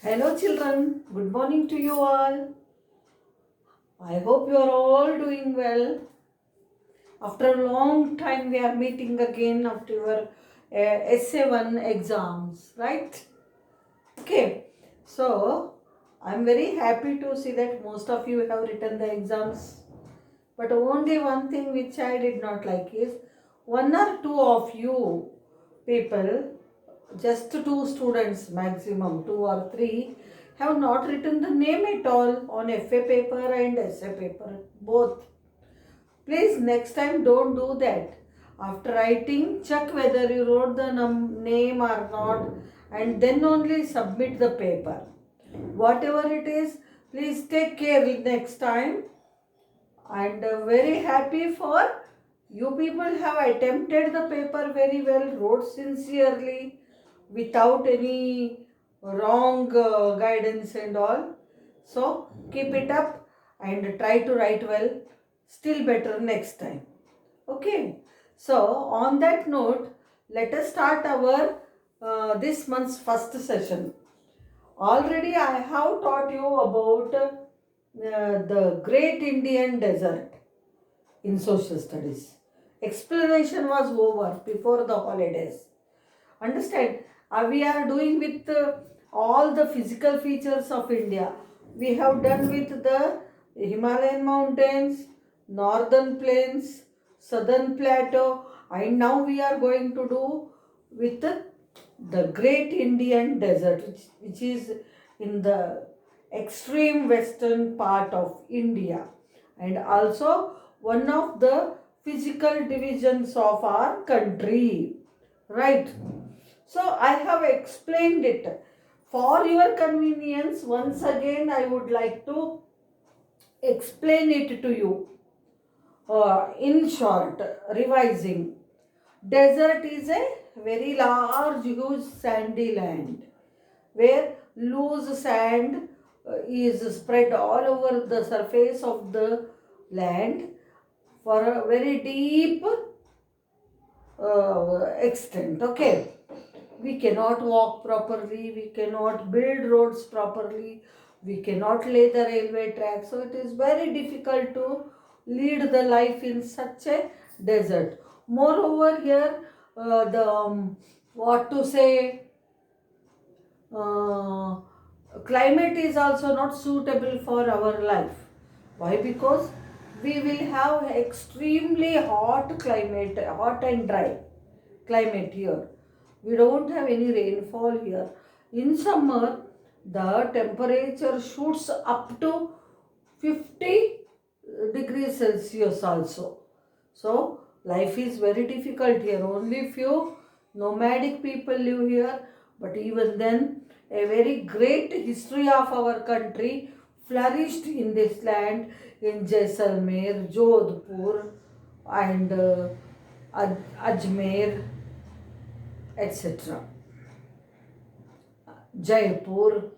Hello, children. Good morning to you all. I hope you are all doing well. After a long time, we are meeting again after your SA1 exams, right? Okay. So, I'm very happy to see that most of you have written the exams. But only one thing which I did not like is one or two of you people, just two students maximum, two or three, have not written the name at all on FA paper and SA paper, both. Please next time don't do that. After writing, check whether you wrote the name or not and then only submit the paper. Whatever it is, please take care next time, and very happy for you people have attempted the paper very well, wrote sincerely without any wrong guidance and all. So keep it up and try to write well, still better next time. Okay, so on that note, let us start our this month's first session. Already I have taught you about the Great Indian Desert in social studies. Explanation was over before the holidays. Understand? We are doing with all the physical features of India. We have done with the Himalayan mountains, northern plains, southern plateau, and now we are going to do with the Great Indian Desert, which is in the extreme western part of India, and also one of the physical divisions of our country, right? So I have explained it. For your convenience, once again I would like to explain it to you. In short, revising. Desert is a very large, huge sandy land where loose sand is spread all over the surface of the land for a very deep extent. Okay, we cannot walk properly, we cannot build roads properly, we cannot lay the railway track, so it is very difficult to lead the life in such a desert. Moreover, here the what to say, uh, climate is also not suitable for our life. Why? Because we will have extremely hot climate, hot and dry climate here. We don't have any rainfall here. In summer, the temperature shoots up to 50 degrees Celsius also. So, life is very difficult here. Only few nomadic people live here, but even then, a very great history of our country flourished in this land, in Jaisalmer, Jodhpur, and Ajmer, etc. Jaipur.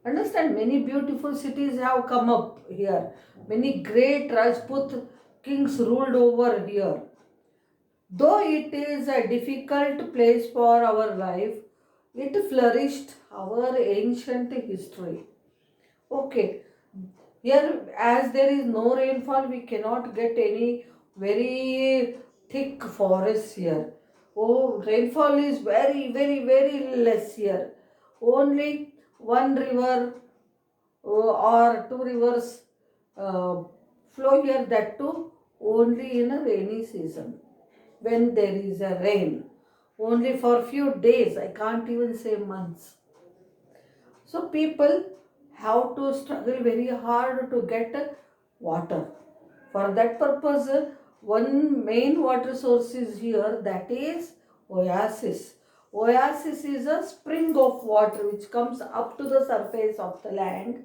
Understand, many beautiful cities have come up here. Many great Rajput kings ruled over here. Though it is a difficult place for our life, it flourished our ancient history. Okay, here as there is no rainfall, we cannot get any very thick forests here. Oh, rainfall is very, very, very less here. Only one river or two rivers uh, flow here, that too only in a rainy season when there is a rain. Only for few days, I can't even say months. So people have to struggle very hard to get water. For that purpose, one main water source is here, that is oasis. Oasis is a spring of water which comes up to the surface of the land,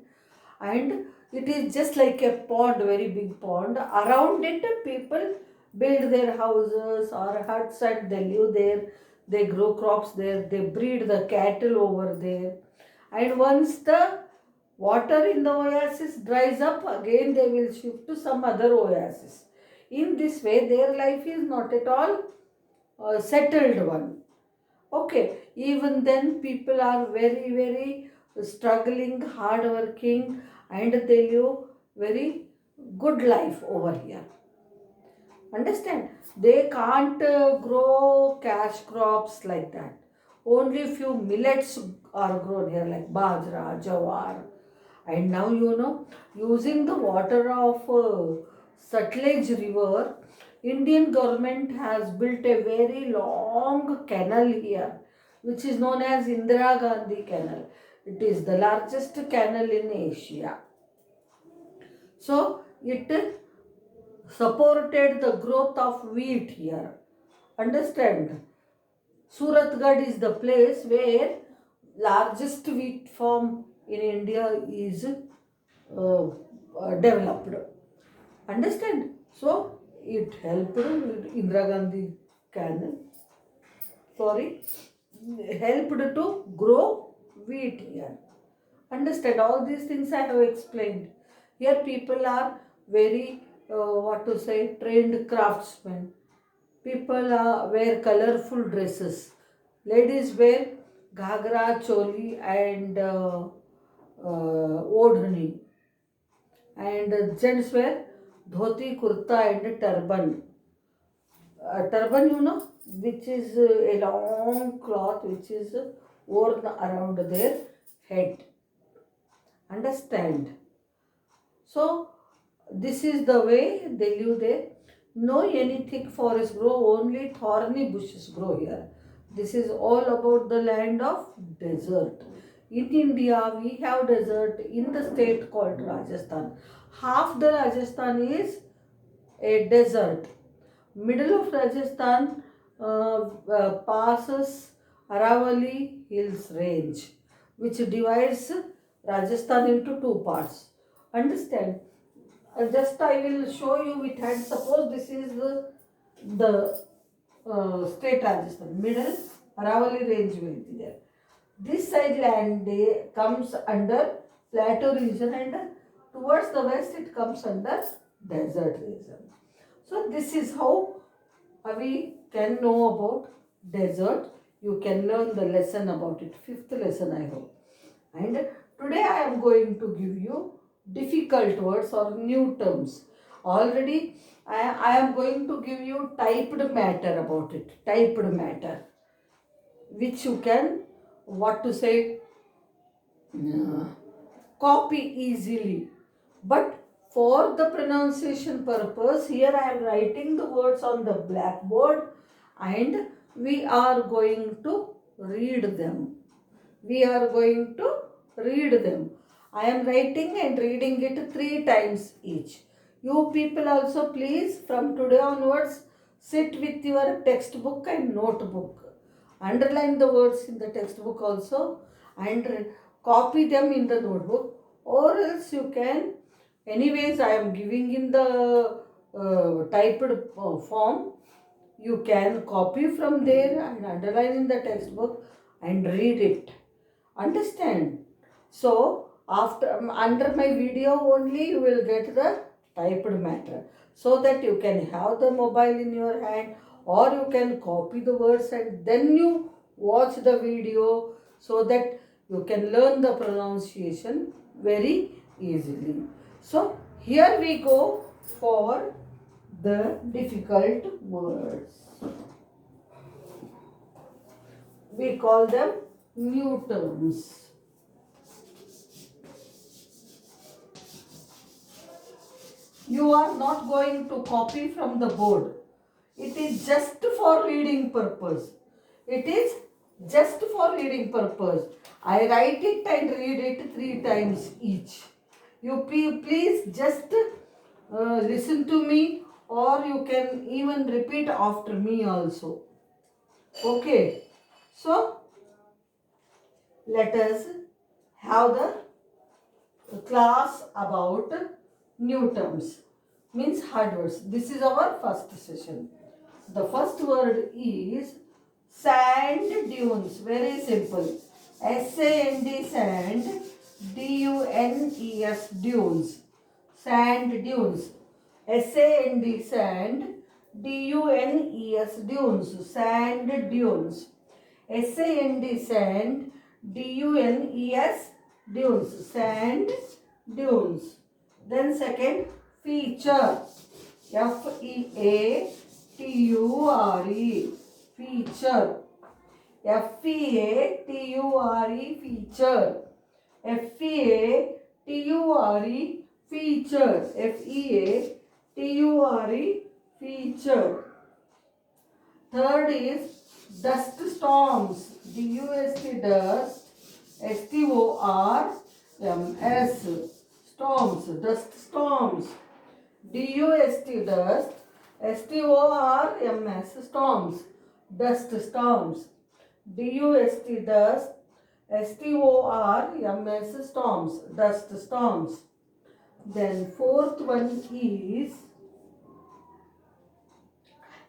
and it is just like a pond, very big pond. Around it, people build their houses or huts and they live there. They grow crops there, they breed the cattle over there, and once the water in the oasis dries up, again they will shift to some other oasis. In this way, their life is not at all settled one. Okay, even then people are very, very struggling, hard working, and they live very good life over here. Understand? They can't grow cash crops like that. Only few millets are grown here like bajra, jawar. And now using the water of Sutlej river, Indian government has built a very long canal here, which is known as Indira Gandhi Canal. It is the largest canal in Asia. So it supported the growth of wheat here. Understand? Suratgarh is the place where largest wheat farm in India is developed. Understand? So it helped Indira Gandhi Canal. Sorry, helped to grow wheat here. Understand? All these things I have explained. Here people are very what to say, trained craftsmen. People wear colorful dresses. Ladies wear ghagra, choli, and odhani. And gents wear dhoti, kurta, and turban. Turban, which is a long cloth which is worn around their head. Understand? So, this is the way they live there. No any thick forest grow, only thorny bushes grow here. This is all about the land of desert. In India, we have desert in the state called Rajasthan. Half the Rajasthan is a desert. Middle of Rajasthan passes Aravalli Hills range, which divides Rajasthan into two parts. Understand? Just I will show you with hand. Suppose this is the state Rajasthan. Middle Aravalli range will be there. This side land comes under plateau region, and towards the west it comes under desert region. So this is how we can know about desert. You can learn the lesson about it. Fifth lesson I hope. And today I am going to give you difficult words or new terms. Already I am going to give you typed matter about it. Typed matter. Which you can, what to say, copy easily. But for the pronunciation purpose, here I am writing the words on the blackboard and we are going to read them. We are going to read them. I am writing and reading it 3 times each. You people also please from today onwards sit with your textbook and notebook. Underline the words in the textbook also and copy them in the notebook, or else you can, anyways I am giving in the typed form. You can copy from there and underline in the textbook and read it. Understand? So after under my video only you will get the typed matter, so that you can have the mobile in your hand, or you can copy the words and then you watch the video, so that you can learn the pronunciation very easily. So here we go for the difficult words. We call them new terms. You are not going to copy from the board. It is just for reading purpose. It is just for reading purpose. I write it and read it 3 times each. You please just listen to me, or you can even repeat after me also. Okay. So let us have the class about new terms, means hard words. This is our first session. The first word is sand dunes. Very simple. S-A-N-D, sand. D-U-N-E-S, dunes. Sand dunes. S-A-N-D, sand. D-U-N-E-S, dunes. Sand dunes. S-A-N-D, sand. D-U-N-E-S, dunes, sand dunes. Then second, feature, Feature, feature, Feature, feature, feature, feature, feature. Third is dust storms, dust, dust, storms, storms, dust storms, dust, dust, storms, storms, dust storms, dust, dust, storms, storms, dust storms. Then fourth one is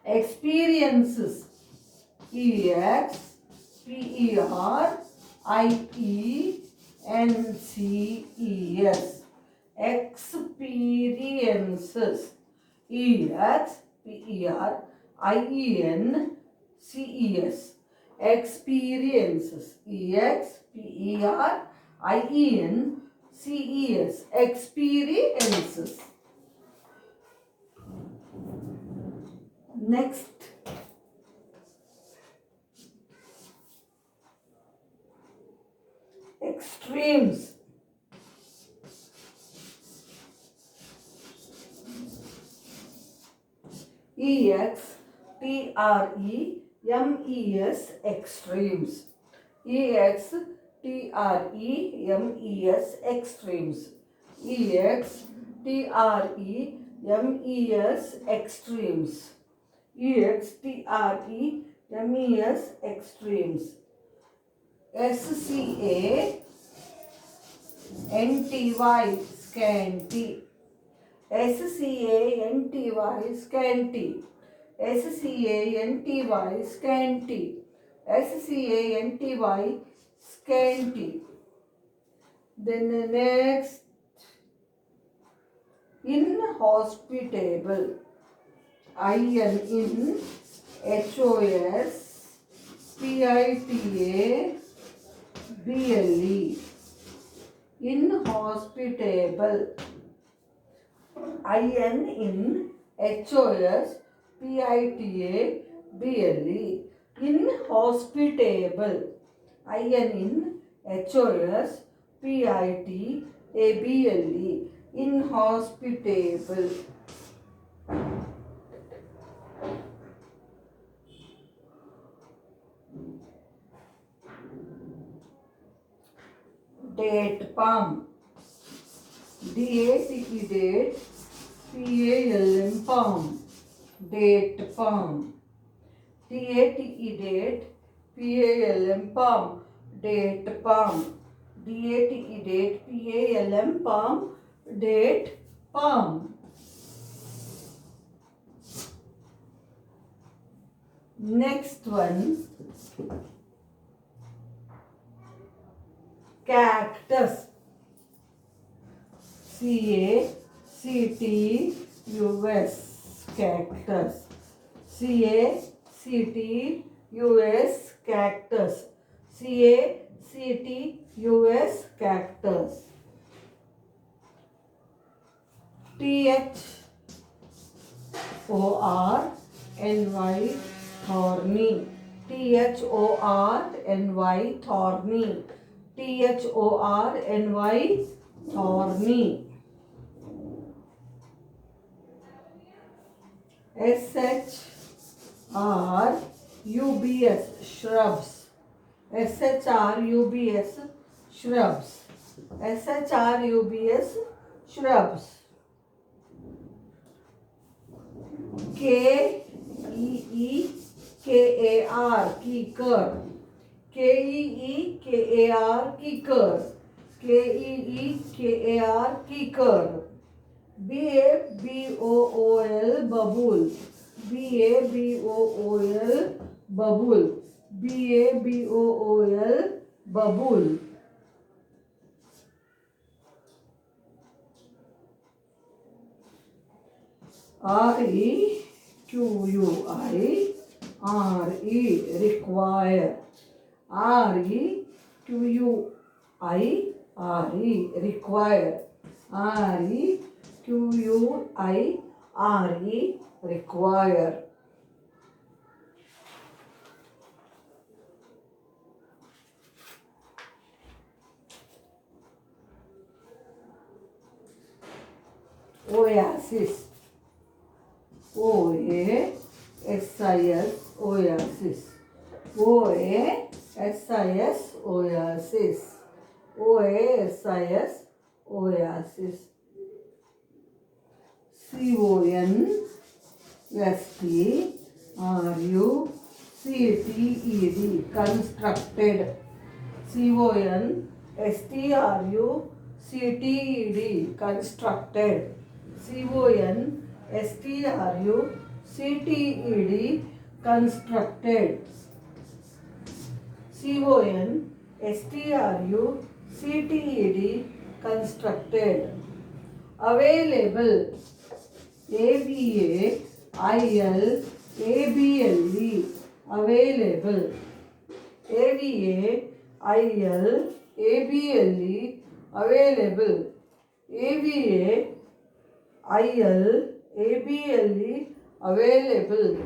experiences, experiences, experiences, experiences, experiences. Next, extremes, extremes, extremes, extremes, extremes. SCANTY, scanty, SCANTY, scanty, SCANTY, scanty, SCANTY, scanty. Then next, inhospitable, in, HOSPITABLE, inhospitable, in, HOSPITABLE, inhospitable, in, HOSPITABLE, inhospitable. Date palm, DATE, date, PALM, palm, date palm, DATE, date, PALM, palm, date palm, DATE, date, PALM, palm, date palm. Next one, cactus, CACTUS, cactus, CACTUS, cactus, CACTUS, cactus. THORNY, thorny, THORNY, thorny, THORNY, thorny. SHRUBS, shrubs, SHRUBS, shrubs, SHRUBS, shrubs. KEEKAR, kicker, KEEKAR, kicker, KEEKAR, kicker. BABOOL, bubble, BABOOL, bubble, BABOOL, bubble. REQUIRE, require, REQUIRE, R-E, require. R-E-Q-U-I-R-E, require. Oasis. O-A-S-I-S, oasis. O-A-S-I-S, oasis. O-A-S-I-S, oasis. C-O-N-S-T-R-U-C-T-E-D, constructed. C-O-N-S-T-R-U-C-T-E-D, constructed. C-O-N-S-T-R-U-C-T-E-D, constructed. C-O-N-S-T-R-U-C-T-E-D, constructed. Available. A-V-A-I-L-A-B-L-E, available. A-V-A-I-L-A-B-L-E, available. A-V-A-I-L-A-B-L-E, available.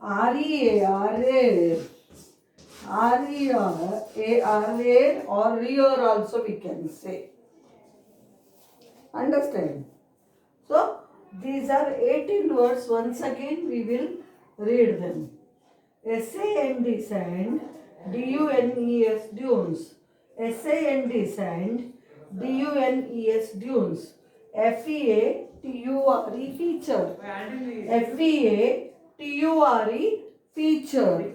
R-E-A-R-A, R-E-A-R-A, or rear also we can say. Understand? So, these are 18 words. Once again, we will read them. S-A-N-D, sand. D-U-N-E-S, dunes. S-A-N-D, sand. D-U-N-E-S, dunes. F-E-A-T-U-R-E, feature. F-E-A-T-U-R-E, feature.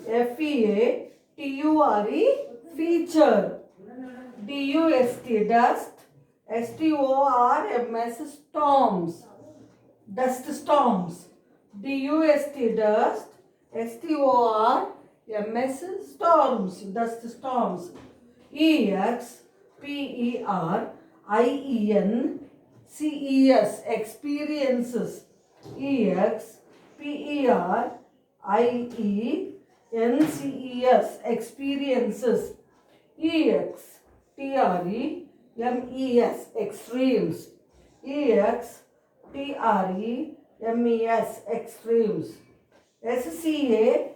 F-E-A-T-U-R-E, feature. D-U-S-T, dust. S-T-O-R-M-S, storms. Dust storms. D-U-S-T, dust. S-T-O-R-M-S, storms. Dust storms. E-X-P-E-R-I-E-N-C-E-S, experiences. E-X-P-E-R-I-E-N-C-E-S, experiences. E-X-T-R-E-M-E-S, extremes. E-X-T-R-E-M-E-S, extremes. S-C-A-N-T-Y,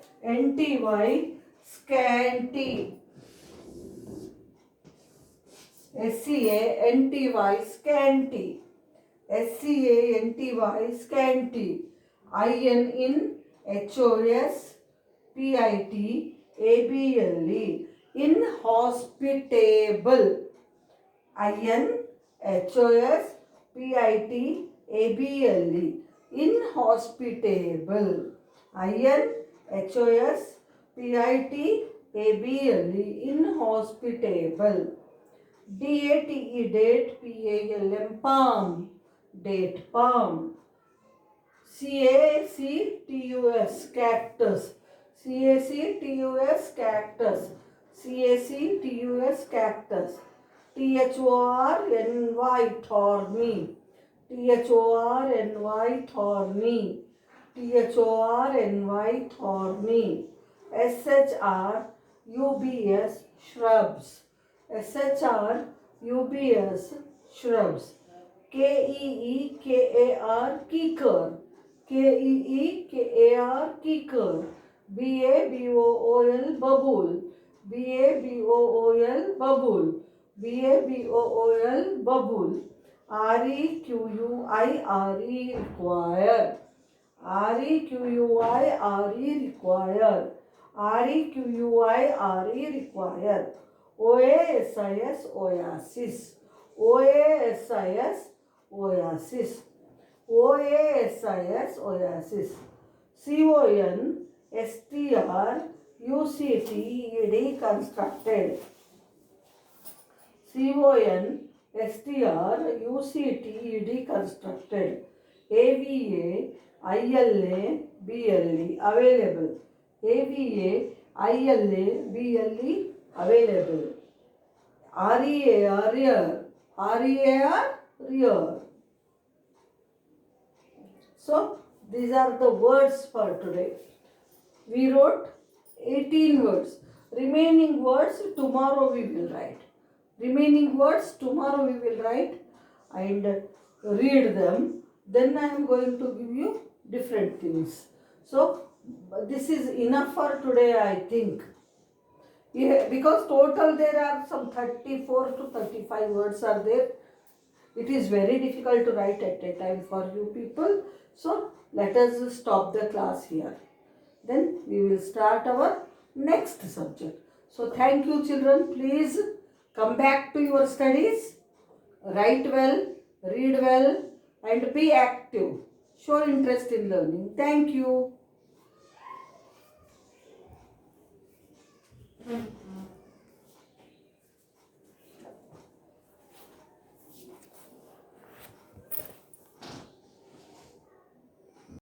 scanty. S-C-A-N-T-Y, scanty. S-C-A-N-T-Y, scanty. I-N in H-O-S-P-I-T-A-B-L-E, inhospitable. I-N-H-O-S-P-I-T-A-B-L-E, inhospitable. I-N-H-O-S-P-I-T-A-B-L-E, inhospitable. D-A-T-E, date. P-A-L-M, palm. Date, palm. C-A-C-T-U-S, cactus. C-A-C-T-U-S, cactus. C-A-C-T-U-S, cactus. T-H-O-R-N-Y, thorny. T-H-O-R-N-Y, thorny. T-H-O-R-N-Y, thorny. S-H-R-U-B-S, shrubs. S-H-R-U-B-S, shrubs. K-E-E-K-A-R, kicker. K-E-E-K-A-R, kicker. B-A-B-O-O-L, bubble. B-A-B-O-O-L, bubble. B-A-B-O-O-L, bubble. R-E-Q-U-I-R-E, require. R-E-Q-U-I-R-E, require. R-E-Q-U-I-R-E, require. O-A-S-I-S, oasis. O-A-S-I-S, oasis. O-A-S-I-S, oasis. C-O-N-S-T-R-U-C-T-E-D, constructed. C-O-N-S-T-R-U-C-T-E-D, constructed. A-V-A-I-L-A-B-L-E, available. A-V-A-I-L-A-B-L-E, available. R-E-A-R, rear. R-E-A-R, rear. So, these are the words for today. We wrote 18 words. Remaining words tomorrow we will write. Remaining words tomorrow we will write and read them. Then I am going to give you different things. So this is enough for today, I think. Yeah, because total there are some 34 to 35 words are there. It is very difficult to write at a time for you people. So let us stop the class here. Then we will start our next subject. So thank you children. Please come back to your studies. Write well, read well and be active. Show interest in learning. Thank you.